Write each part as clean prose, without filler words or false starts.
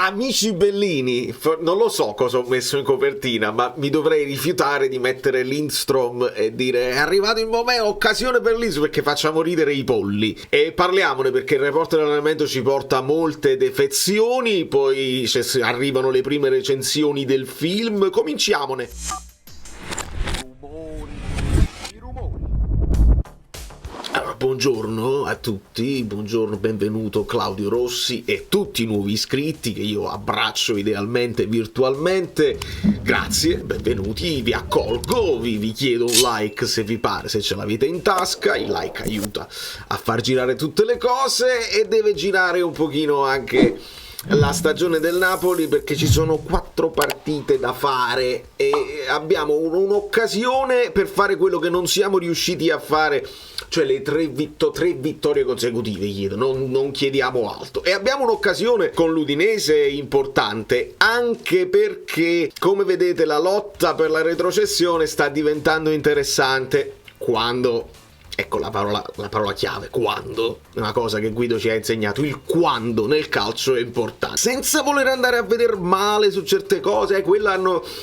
Amici bellini, non lo so cosa ho messo in copertina, ma mi dovrei rifiutare di mettere Lindstrom e dire è arrivato il momento, occasione per Lindstrom, perché facciamo ridere i polli. E parliamone, perché il report dell'allenamento ci porta a molte defezioni, poi arrivano le prime recensioni del film, cominciamone. Buongiorno a tutti, buongiorno, benvenuto Claudio Rossi e tutti i nuovi iscritti che io abbraccio idealmente virtualmente. Grazie, benvenuti, vi accolgo, vi chiedo un like se vi pare, se ce l'avete in tasca. Il like aiuta a far girare tutte le cose e deve girare un pochino anche la stagione del Napoli, perché ci sono 4 partite da fare e abbiamo un'occasione per fare quello che non siamo riusciti a fare, cioè le 3 vittorie consecutive, chiedo, non chiediamo altro, e abbiamo un'occasione con l'Udinese importante, anche perché come vedete la lotta per la retrocessione sta diventando interessante quando... Ecco la parola chiave, quando, una cosa che Guido ci ha insegnato, il quando nel calcio è importante. Senza voler andare a vedere male su certe cose,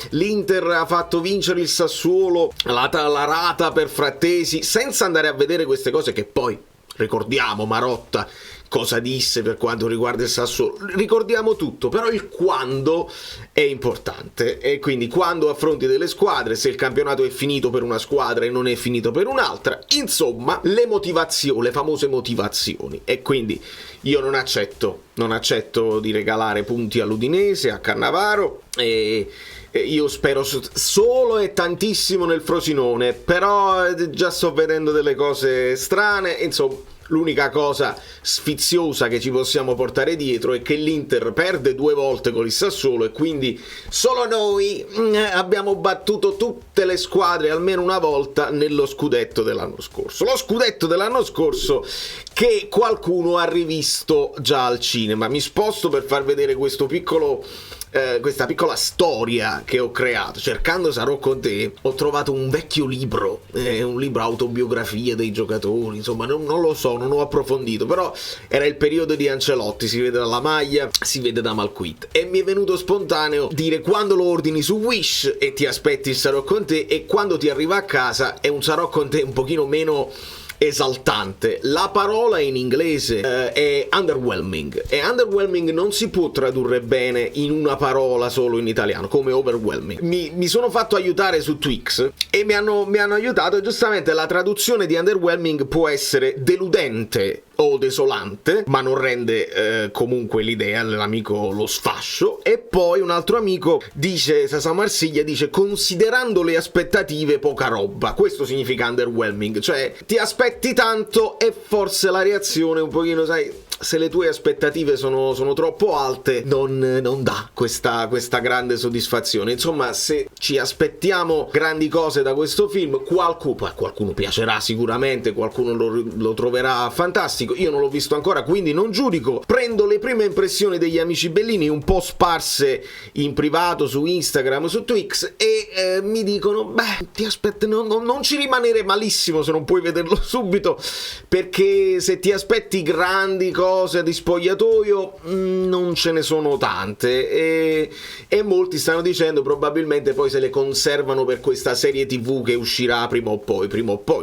l'Inter ha fatto vincere il Sassuolo, la rata per Frattesi, senza andare a vedere queste cose che poi, ricordiamo Marotta cosa disse per quanto riguarda il Sassuolo, ricordiamo tutto, però il quando è importante, e quindi quando affronti delle squadre, se il campionato è finito per una squadra e non è finito per un'altra, insomma le motivazioni, le famose motivazioni. E quindi io non accetto di regalare punti all'Udinese, a Cannavaro, e io spero solo e tantissimo nel Frosinone, però già sto vedendo delle cose strane, insomma. L'unica cosa sfiziosa che ci possiamo portare dietro è che l'Inter perde 2 volte con il Sassuolo e quindi solo noi abbiamo battuto tutte le squadre almeno una volta nello scudetto dell'anno scorso. Lo scudetto dell'anno scorso che qualcuno ha rivisto già al cinema. Mi sposto per far vedere questa piccola storia che ho creato. Cercando Sarò con te ho trovato un vecchio libro, un libro autobiografia dei giocatori, insomma non lo so, non ho approfondito, però era il periodo di Ancelotti, si vede dalla maglia, si vede da Malquit, e mi è venuto spontaneo dire quando lo ordini su Wish e ti aspetti il Sarò con te, e quando ti arriva a casa è un Sarò con te un pochino meno esaltante. La parola in inglese è underwhelming, e underwhelming non si può tradurre bene in una parola solo in italiano come overwhelming. Mi sono fatto aiutare su Twix e mi hanno aiutato, e giustamente la traduzione di underwhelming può essere deludente o desolante, ma non rende comunque l'idea, l'amico lo sfascio. E poi un altro amico dice, Sasa Marsiglia dice considerando le aspettative poca roba. Questo significa underwhelming, cioè ti aspetti tanto e forse la reazione un pochino, sai, se le tue aspettative sono troppo alte non dà questa grande soddisfazione. Insomma, se ci aspettiamo grandi cose da questo film, qualcuno piacerà sicuramente, qualcuno lo troverà fantastico. Io non l'ho visto ancora, quindi non giudico. Prendo le prime impressioni degli amici bellini un po' sparse in privato su Instagram, su Twix, e mi dicono ti aspetti, non ci rimanere malissimo se non puoi vederlo subito, perché se ti aspetti grandi cose di spogliatoio non ce ne sono tante, e molti stanno dicendo probabilmente poi se le conservano per questa serie TV che uscirà prima o poi,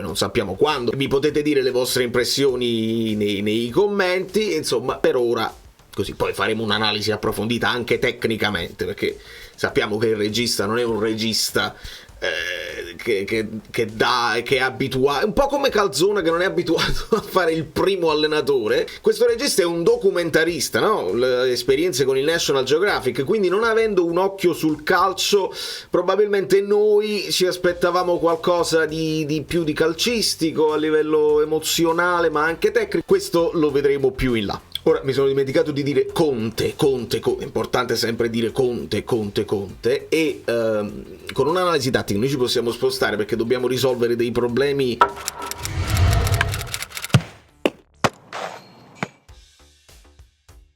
non sappiamo quando. Vi potete dire le vostre impressioni nei commenti, insomma, per ora così, poi faremo un'analisi approfondita anche tecnicamente, perché sappiamo che il regista non è un regista che è abituato, un po' come Calzona che non è abituato a fare il primo allenatore. Questo regista è un documentarista, no? Le esperienze con il National Geographic, quindi non avendo un occhio sul calcio probabilmente noi ci aspettavamo qualcosa di più di calcistico a livello emozionale ma anche tecnico. Questo lo vedremo più in là. Ora mi sono dimenticato di dire Conte, è importante sempre dire Conte, e con un'analisi tattica noi ci possiamo spostare perché dobbiamo risolvere dei problemi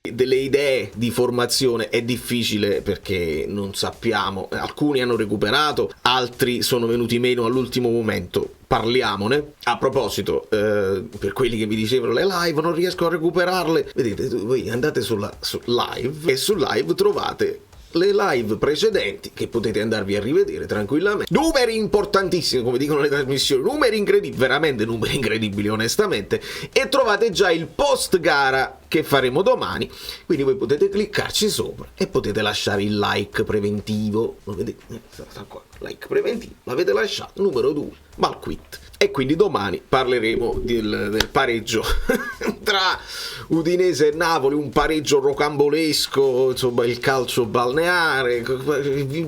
delle idee di formazione. È difficile perché non sappiamo, alcuni hanno recuperato, altri sono venuti meno all'ultimo momento. parliamone. A proposito, per quelli che mi dicevano le live non riesco a recuperarle, vedete, voi andate su live e su live trovate le live precedenti che potete andarvi a rivedere tranquillamente. Numeri importantissimi, come dicono le trasmissioni, numeri incredibili, veramente numeri incredibili onestamente, e trovate già il post gara che faremo domani, quindi voi potete cliccarci sopra e potete lasciare il like preventivo. Lo vedete? Sta qua, like preventivo, l'avete lasciato, numero 2, Malquit. E quindi domani parleremo del pareggio tra Udinese e Napoli, un pareggio rocambolesco, insomma il calcio balneare,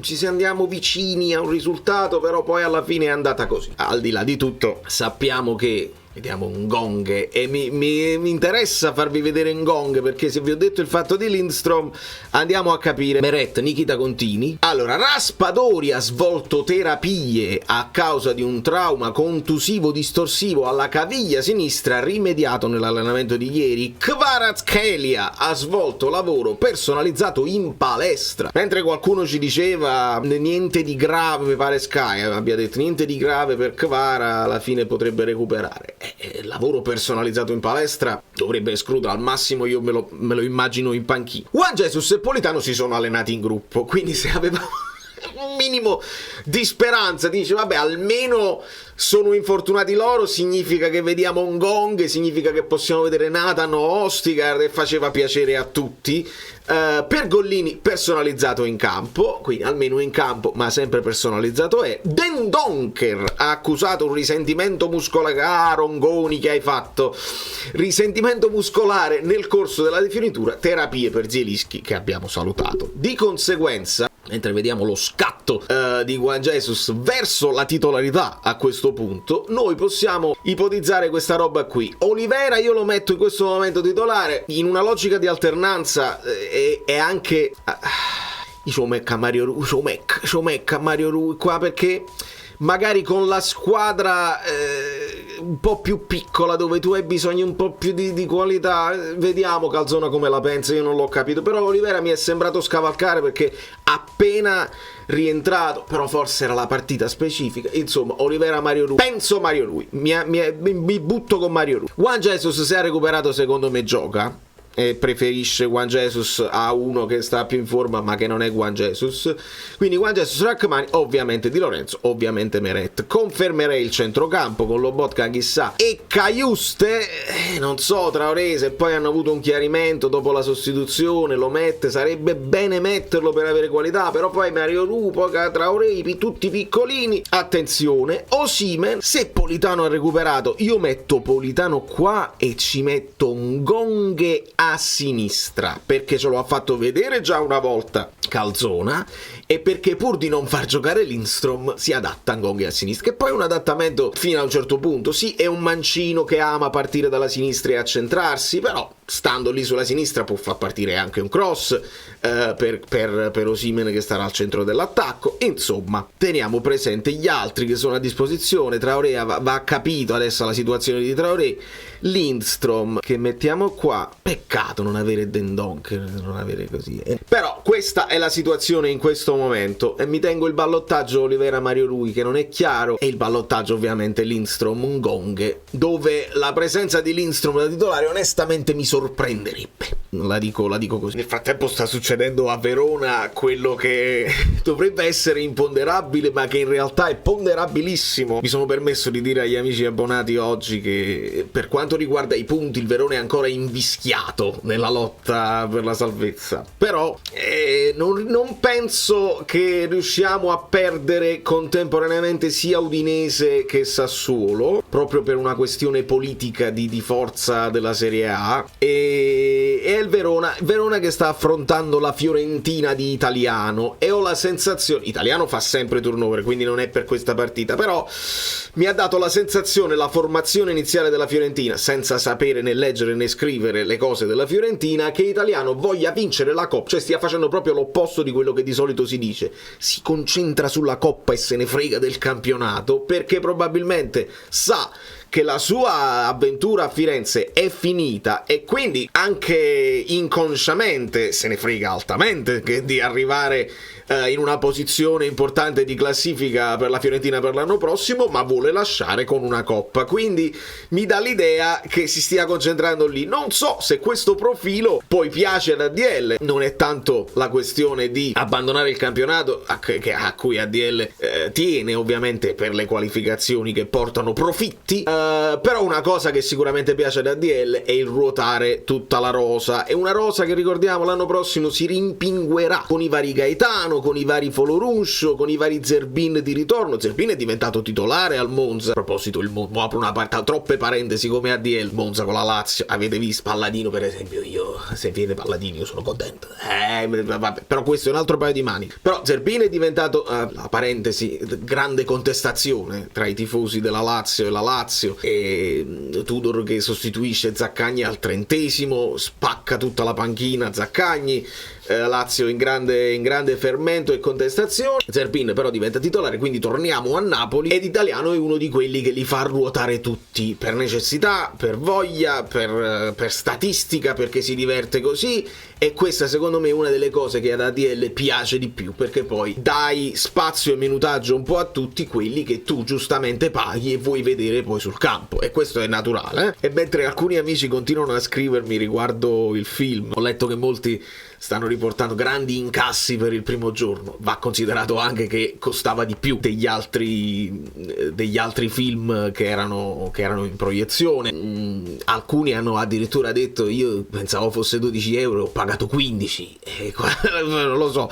ci andiamo vicini a un risultato, però poi alla fine è andata così. Al di là di tutto sappiamo che vediamo un gong e mi interessa farvi vedere un gong, perché se vi ho detto il fatto di Lindstrom andiamo a capire. Meret, Nikita Contini. Allora, Raspadori ha svolto terapie a causa di un trauma contusivo distorsivo alla caviglia sinistra rimediato nell'allenamento di ieri. Kvaratskhelia ha svolto lavoro personalizzato in palestra, mentre qualcuno ci diceva niente di grave, mi pare Sky abbia detto niente di grave per Kvara, alla fine potrebbe recuperare. Lavoro personalizzato in palestra dovrebbe escludere, al massimo io me lo immagino in panchina. Juan Jesus e Politano si sono allenati in gruppo, quindi se avevamo un minimo di speranza, dice vabbè almeno sono infortunati loro, significa che vediamo un gong, significa che possiamo vedere Nathan o Ostigard, e faceva piacere a tutti. Per Gollini personalizzato in campo, quindi almeno in campo ma sempre personalizzato è. Dendoncker ha accusato un risentimento muscolare. Ah, Rongoni, che hai fatto? Risentimento muscolare nel corso della definitura, terapie per Zielinski che abbiamo salutato. Di conseguenza, mentre vediamo lo scatto di Juan Jesus verso la titolarità a questo punto, noi possiamo ipotizzare questa roba qui. Olivera io lo metto in questo momento titolare in una logica di alternanza e anche Shomec a Mario Rui qua, perché magari con la squadra un po' più piccola, dove tu hai bisogno un po' più di qualità, vediamo Calzona come la pensa, io non l'ho capito, però Olivera mi è sembrato scavalcare perché appena rientrato, però forse era la partita specifica, insomma Olivera, Mario Rui, penso Mario Rui, mi butto con Mario Rui. Juan Jesus se ha recuperato secondo me gioca, e preferisce Juan Jesus a uno che sta più in forma ma che non è Juan Jesus, quindi Juan Jesus, Rachmani, ovviamente Di Lorenzo, ovviamente Meret. Confermerei il centrocampo con Lobotka chissà e Caiuste, non so Traoré se poi hanno avuto un chiarimento dopo la sostituzione, lo mette, sarebbe bene metterlo per avere qualità, però poi Mario Rui, poi Traoré, tutti piccolini. Attenzione, Osimhen, se Politano ha recuperato io metto Politano qua e ci metto un Gonghe a sinistra, perché ce lo ha fatto vedere già una volta Calzona e perché pur di non far giocare Lindstrom si adatta a Ngonghe a sinistra, che poi è un adattamento fino a un certo punto. Sì, è un mancino che ama partire dalla sinistra e accentrarsi, però stando lì sulla sinistra può far partire anche un cross per Osimhen che starà al centro dell'attacco. Insomma, teniamo presente gli altri che sono a disposizione. Traoré va capito adesso la situazione di Traoré. Lindstrom che mettiamo qua, peccato non avere Dendoncker, non avere così però questa è la situazione in questo momento e mi tengo il ballottaggio Olivera Mario Rui che non è chiaro, e il ballottaggio ovviamente Lindstrom Ngonghe, dove la presenza di Lindstrom da titolare onestamente mi sorprenderebbe, la dico così. Nel frattempo sta succedendo a Verona quello che dovrebbe essere imponderabile ma che in realtà è ponderabilissimo. Mi sono permesso di dire agli amici abbonati oggi che per quanto riguarda i punti il Verona è ancora invischiato nella lotta per la salvezza, però non penso che riusciamo a perdere contemporaneamente sia Udinese che Sassuolo, proprio per una questione politica di forza della Serie A, e è il Verona che sta affrontando la Fiorentina di Italiano, e ho la sensazione, Italiano fa sempre turnover quindi non è per questa partita, però mi ha dato la sensazione, la formazione iniziale della Fiorentina, senza sapere né leggere né scrivere le cose della Fiorentina, che Italiano voglia vincere la Coppa, cioè stia facendo proprio l'opposto di quello che di solito si dice, si concentra sulla Coppa e se ne frega del campionato, perché probabilmente sa che la sua avventura a Firenze è finita e quindi anche inconsciamente se ne frega altamente di arrivare in una posizione importante di classifica per la Fiorentina per l'anno prossimo, ma vuole lasciare con una coppa, quindi mi dà l'idea che si stia concentrando lì. Non so se questo profilo poi piace ad ADL, non è tanto la questione di abbandonare il campionato a cui ADL tiene ovviamente per le qualificazioni che portano profitti, però una cosa che sicuramente piace ad ADL è il ruotare tutta la rosa, e una rosa che ricordiamo l'anno prossimo si rimpinguerà con i vari Gaetano, con i vari Foloruncio, con i vari Zerbin di ritorno. Zerbin è diventato titolare al Monza. A proposito, il Monza, apro una troppe parentesi come ADL, Monza con la Lazio, avete visto Palladino per esempio, io se viene Palladino io sono contento, vabbè, però questo è un altro paio di mani. Però Zerbin è diventato, la parentesi, grande contestazione tra i tifosi della Lazio e la Lazio, e Tudor che sostituisce Zaccagni al 30°, spacca tutta la panchina Zaccagni, Lazio in grande fermento e contestazione. Zerbin però diventa titolare, quindi torniamo a Napoli ed Italiano è uno di quelli che li fa ruotare tutti per necessità, per voglia, per statistica, perché si diverte così, e questa secondo me è una delle cose che ad ADL piace di più, perché poi dai spazio e minutaggio un po' a tutti quelli che tu giustamente paghi e vuoi vedere poi sul campo, e questo è naturale, E mentre alcuni amici continuano a scrivermi riguardo il film, ho letto che molti stanno riportando grandi incassi per il primo giorno. Va considerato anche che costava di più degli altri film che erano in proiezione. Alcuni hanno addirittura detto: io pensavo fosse 12 euro, ho pagato 15, e non lo so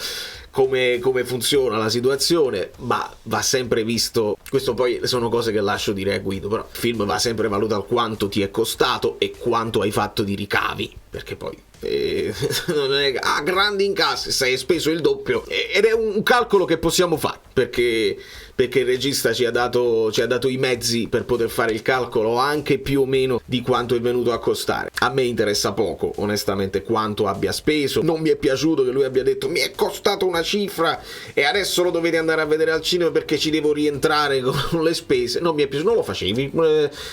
come funziona la situazione, ma va sempre visto. Questo poi sono cose che lascio dire a Guido, però il film va sempre valutato quanto ti è costato e quanto hai fatto di ricavi, perché poi non è grandi incassi, se hai speso il doppio, ed è un calcolo che possiamo fare, perché il regista ci ha dato i mezzi per poter fare il calcolo anche più o meno di quanto è venuto a costare. A me interessa poco onestamente quanto abbia speso, non mi è piaciuto che lui abbia detto mi è costato una cifra e adesso lo dovete andare a vedere al cinema perché ci devo rientrare con le spese. Non mi è piaciuto, non lo facevi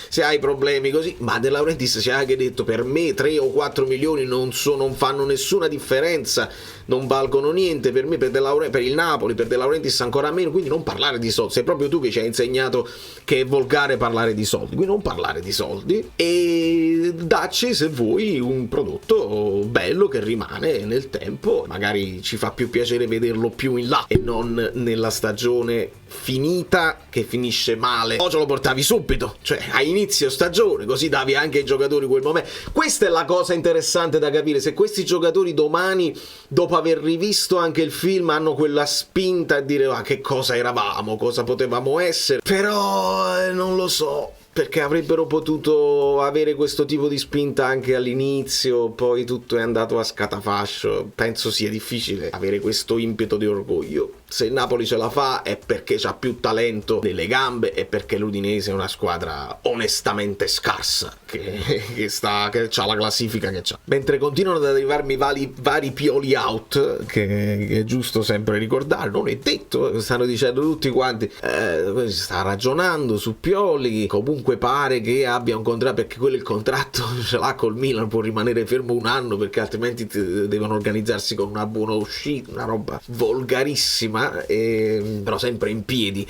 se hai problemi così. Ma De Laurentiis ci ha anche detto: per me 3 o 4 milioni non fanno nessuna differenza, non valgono niente per me, per il Napoli, per De Laurentiis ancora meno, quindi non parlare di soldi. Sei proprio tu che ci hai insegnato che è volgare parlare di soldi, quindi non parlare di soldi e dacci, se vuoi, un prodotto bello che rimane nel tempo. Magari ci fa più piacere vederlo più in là e non nella stagione finita che finisce male. O ce lo portavi subito, cioè a inizio stagione, così davi anche ai giocatori quel momento. Questa è la cosa interessante da capire, se questi giocatori domani, dopo aver rivisto anche il film, hanno quella spinta a dire che cosa eravamo, cosa potevamo essere. Però non lo so, perché avrebbero potuto avere questo tipo di spinta anche all'inizio, poi tutto è andato a scatafascio. Penso sia difficile avere questo impeto di orgoglio. Se il Napoli ce la fa è perché c'ha più talento nelle gambe e perché l'Udinese è una squadra onestamente scarsa che c'ha la classifica che c'ha. Mentre continuano ad arrivarmi vari Pioli out, che è giusto sempre ricordare, non è detto, stanno dicendo tutti quanti, si sta ragionando su Pioli, comunque pare che abbia un contratto, perché quello il contratto ce l'ha col Milan, può rimanere fermo un anno perché altrimenti devono organizzarsi con una buona uscita, una roba volgarissima. Però sempre in piedi,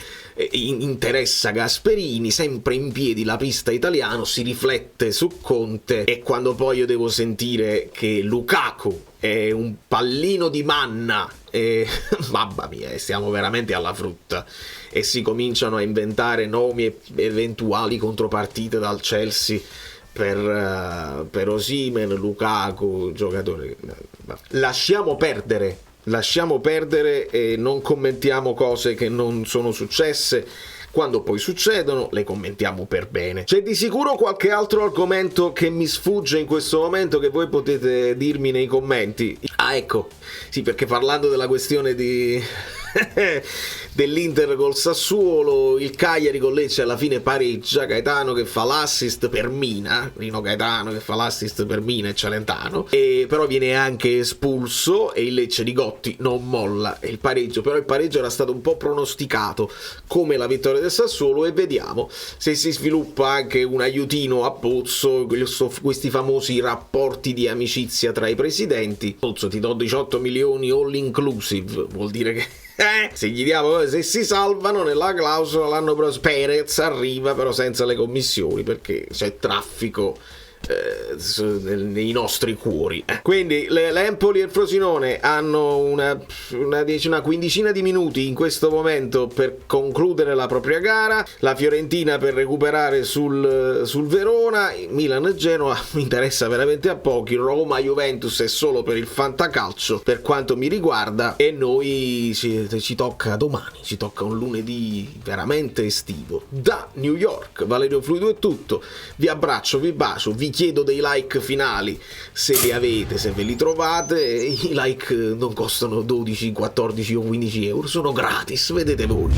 interessa Gasperini, sempre in piedi la pista italiano, si riflette su Conte, e quando poi io devo sentire che Lukaku è un pallino di manna, mamma mia, stiamo veramente alla frutta, e si cominciano a inventare nomi e eventuali contropartite dal Chelsea per Osimhen, Lukaku, giocatore. Lasciamo perdere e non commentiamo cose che non sono successe. Quando poi succedono le commentiamo per bene. C'è di sicuro qualche altro argomento che mi sfugge in questo momento che voi potete dirmi nei commenti? Ecco, sì, perché parlando della questione di dell'Inter col Sassuolo, il Cagliari con Lecce alla fine pareggia, Gaetano che fa l'assist per Mina, Rino Gaetano che fa l'assist per Mina e Celentano, e però viene anche espulso e il Lecce di Gotti non molla e il pareggio, però il pareggio era stato un po' pronosticato come la vittoria del Sassuolo, e vediamo se si sviluppa anche un aiutino a Pozzo, questi famosi rapporti di amicizia tra i presidenti. Pozzo, ti do 18 milioni all inclusive, vuol dire che se gli diamo, se si salvano nella clausola l'anno prossimo Perez arriva però senza le commissioni perché c'è traffico nei nostri cuori. Quindi l'Empoli e il Frosinone hanno una quindicina di minuti in questo momento per concludere la propria gara, la Fiorentina per recuperare sul Verona, Milan e Genoa mi interessa veramente a pochi, Roma Juventus è solo per il fantacalcio per quanto mi riguarda, e noi ci tocca domani, ci tocca un lunedì veramente estivo. Da New York, Valerio Fluido è tutto, vi abbraccio, vi bacio, vi chiedo dei like finali se li avete, se ve li trovate. I like non costano 12, 14 o 15 euro, sono gratis, vedete voi.